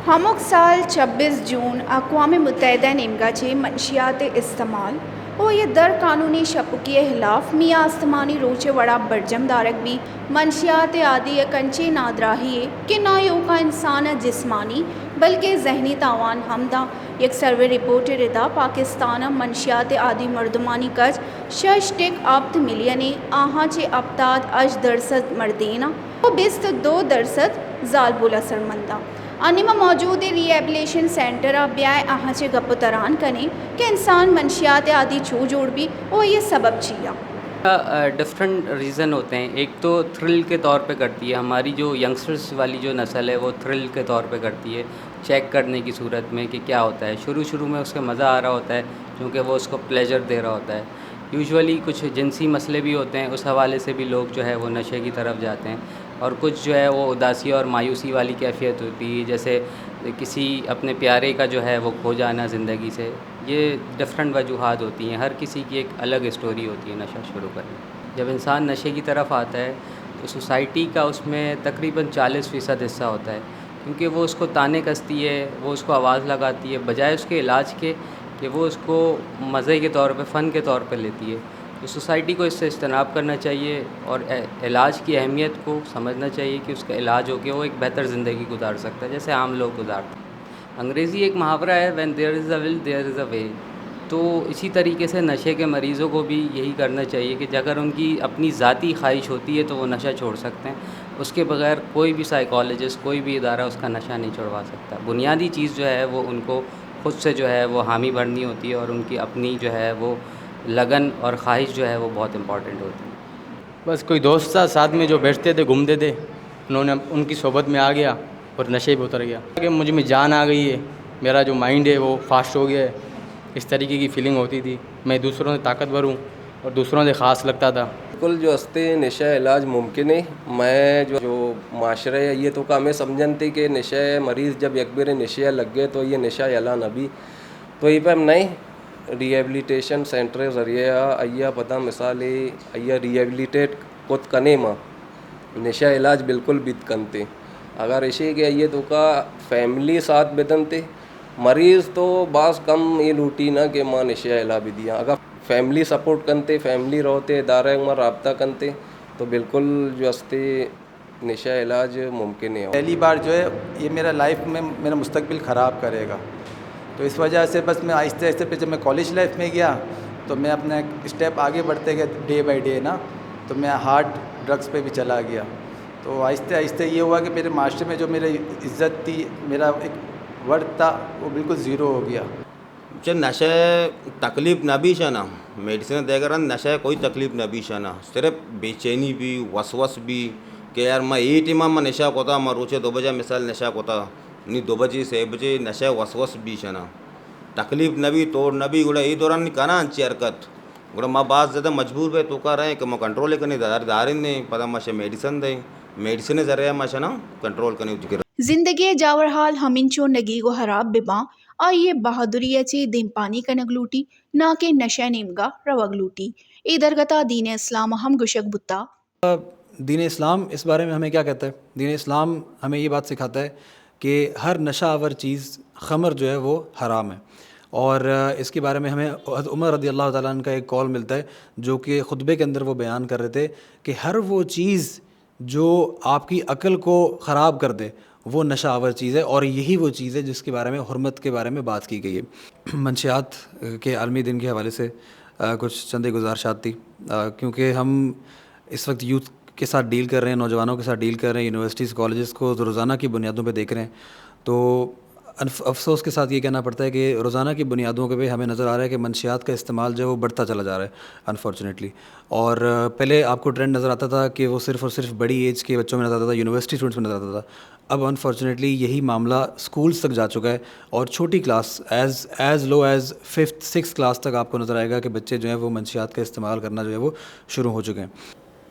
हमोक साल 26 जून अक़वाम मुत्तहिदा निमगाचे मंशियात इस्तेमाल और ये दर कानूनी शप के खिलाफ मियाँ आस्तमानी रोचे वड़ा बरजम दारक भी मंशियात आदि कंचे नादराही कि ना योका इंसान जिस्मानी बल्कि जहनी तावान हमदा एक सर्वे रिपोर्ट रिदा पाकिस्तान मंशियात आदि मर्दमानी कज 6.8 मिलियन आहाचे अब्ताद 8% मर्देना और 22% जालबुला सरमंदा अनिमा मौजूद रिहेबिलिटेशन सेंटर ब्याय अहाचे गप तरान कने कि इंसान मंशियात आदि छू जोड़ भी और ये सबब चिया डिफरेंट रीज़न होते हैं। एक तो थ्रिल के तौर पे करती है, हमारी जो यंगस्टर्स वाली जो नस्ल है वो थ्रिल के तौर पे करती है, चेक करने की सूरत में कि क्या होता है। शुरू में उसका मज़ा आ रहा होता है क्योंकि वो उसको प्लेजर दे रहा होता है। यूजुअली कुछ जिनसी मसले भी होते हैं, उस हवाले से भी लोग जो है वो नशे की तरफ जाते हैं। और कुछ जो है वो उदासी और मायूसी वाली कैफियत होती है, जैसे किसी अपने प्यारे का जो है वो खो जाना ज़िंदगी से। ये डिफरेंट वजूहात होती हैं, हर किसी की एक अलग स्टोरी होती है नशा शुरू करने। जब इंसान नशे की तरफ आता है तो सोसाइटी का उसमें तकरीबन 40% हिस्सा होता है, क्योंकि वो उसको ताने कसती है, वो उसको आवाज़ लगाती है, बजाय उसके इलाज के कि वो उसको मज़े के तौर पे, फ़न के तौर पे लेती है। तो सोसाइटी को इससे इज्तनाब करना चाहिए और इलाज की अहमियत को समझना चाहिए कि उसका इलाज हो के वो एक बेहतर ज़िंदगी गुजार सकता है, जैसे आम लोग गुजारते हैं। अंग्रेज़ी एक मुहावरा है, when there is a will there is a way. तो इसी तरीके से नशे के मरीज़ों को भी यही करना चाहिए कि अगर उनकी अपनी ज़ाती ख्वाहिश होती है तो वो नशा छोड़ सकते हैं। उसके बगैर कोई भी साइकोलॉजिस्ट, कोई भी इदारा उसका नशा नहीं छुड़वा सकता। बुनियादी चीज़ जो है वो उनको ख़ुद से जो है वो हामी भरनी होती है, और उनकी अपनी जो है वो लगन और ख्वाहिश जो है वो बहुत इम्पॉर्टेंट होती है। बस कोई दोस्त था साथ में जो बैठते थे, घूमते थे, उन्होंने उनकी सोबत में आ गया और नशे पे उतर गया कि मुझ में जान आ गई है, मेरा जो माइंड है वो फास्ट हो गया है। इस तरीके की फीलिंग होती थी। मैं दूसरों से ताकतवर हूँ और दूसरों से ख़ास लगता था। बिल्कुल जो हस्ते नशा इलाज मुमकिन है। मैं जो माशरे ये तो का हमें समझन थी कि नशा मरीज़ जब एक बार नशा लग गए तो ये नशा यला नबी तो ये पे हम नहीं रिहेबिलिटेशन सेंटर ज़रिए अय्या पता मिसाल अय्या रिहेबिलिटेट खुद कने माँ नशा इलाज बिल्कुल बित कनते। अगर ऐसे कि ये तो का फैमिली साथ बेदनते मरीज़ तो बास कम ये लूटी ना कि माँ नशा इला भी दिया। अगर फैमिली सपोर्ट करते, फैमिली रहते, दायरे में रब्ता करते तो बिल्कुल जो हस्ते नशा इलाज मुमकिन है। पहली बार जो है ये मेरा लाइफ में मेरा मुस्तकबिल ख़राब करेगा, तो इस वजह से बस मैं आहिस्ते आहिस्ते पे जब मैं कॉलेज लाइफ में गया तो मैं अपना स्टेप आगे बढ़ते गए डे बाय डे ना, तो मैं हार्ड ड्रग्स पे भी चला गया। तो आहिस्ते आहिस्ते ये हुआ कि मेरे माशरे में जो मेरी इज़्ज़त थी, मेरा एक वर्थ था, वो बिल्कुल ज़ीरो हो गया। मुझे नशे तकलीफ़ न भी शाना, मेडिसिन देकर नशे कोई तकलीफ़ न भी शाना, सिर्फ बेचैनी भी वसवस भी कि यार मैं ये टीमा में नशा कोता, मैं रोचे 2 बजे मिसाल नशा कोता नहीं 2 बजे से 1 बजे नशे वसवस भी शाना तकलीफ़ न भी तोड़ न भी गुड़ा ये दौरान काना अच्छी हरकत गुड़ा माँ बात ज़्यादा मजबूर पे तो कर रहे हैं कि मैं कंट्रोल करने दारिन नहीं पता माशे मेडिसिन दें मेडिसिन ज़रिए माशा ना कंट्रोल करने जिंदगी जावर हाल हमिंचो नगी को हराब बिबा आ ये बहादुरी चे दिन पानी कनक लूटी ना के नशा निमगा रवग लूटी इधर गता दीन इस्लाम हम गुशक बुत्ता। दीन इस्लाम इस बारे में हमें क्या कहता है? दीन इस्लाम हमें ये बात सिखाता है कि हर नशा आवर चीज़ ख़मर जो है वो हराम है, और इसके बारे में हमें उमर रज़ी अल्लाह ताला अन्हु का एक कॉल मिलता है जो कि खुतबे के अंदर वो बयान कर रहे थे कि हर वो चीज़ जो आपकी अक्ल को ख़राब कर दे वो नशा आवर चीज़ है, और यही वो चीज़ है जिसके बारे में हुर्मत के बारे में बात की गई है। मंशियात के आलमी दिन के हवाले से कुछ चंद गुजारिशात थी, क्योंकि हम इस वक्त यूथ के साथ डील कर रहे हैं, नौजवानों के साथ डील कर रहे हैं, यूनिवर्सिटीज़ कॉलेजेस को रोज़ाना की बुनियादों पे देख रहे हैं, तो अफसोस के साथ ये कहना पड़ता है कि रोज़ाना की बुनियादों पे हमें नज़र आ रहा है कि मंशियात का इस्तेमाल जो है वो बढ़ता चला जा रहा है अनफॉर्चुनेटली। और पहले आपको ट्रेंड नज़र आता था कि वो सिर्फ़ और सिर्फ बड़ी एज के बच्चों में नज़र आता था, यूनिवर्सिटी स्टूडेंट्स में नज़र आता था। अब अनफॉर्चुनेटली यही मामला स्कूल्स तक जा चुका है, और छोटी class as low as 5th 6th class तक आपको नज़र आएगा कि बच्चे जो हैं वो मंशियात का इस्तेमाल करना जो है वो शुरू हो चुके हैं।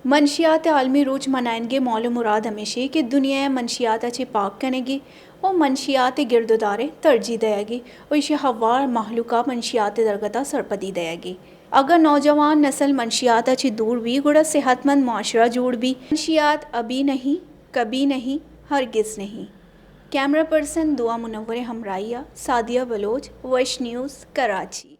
मंशियात आलमी रोज मनाएंगे मौल मुराद हमेशा कि दुनिया मंशियात अच्छी पाक करेगी और मंशियात गिरदोदारे तरजीह देगी और इसे हवार महलूका मंशियात दरगता सरपदी देगी। अगर नौजवान नस्ल मंशियात अच्छी दूर भी गुड़ा सेहतमंद माशरा जोड़ भी मंशियात अभी नहीं, कभी नहीं, हरगिज़ नहीं। कैमरा पर्सन दुआ मुनव्वर हमराइया, सादिया बलोच, वश न्यूज़, कराची।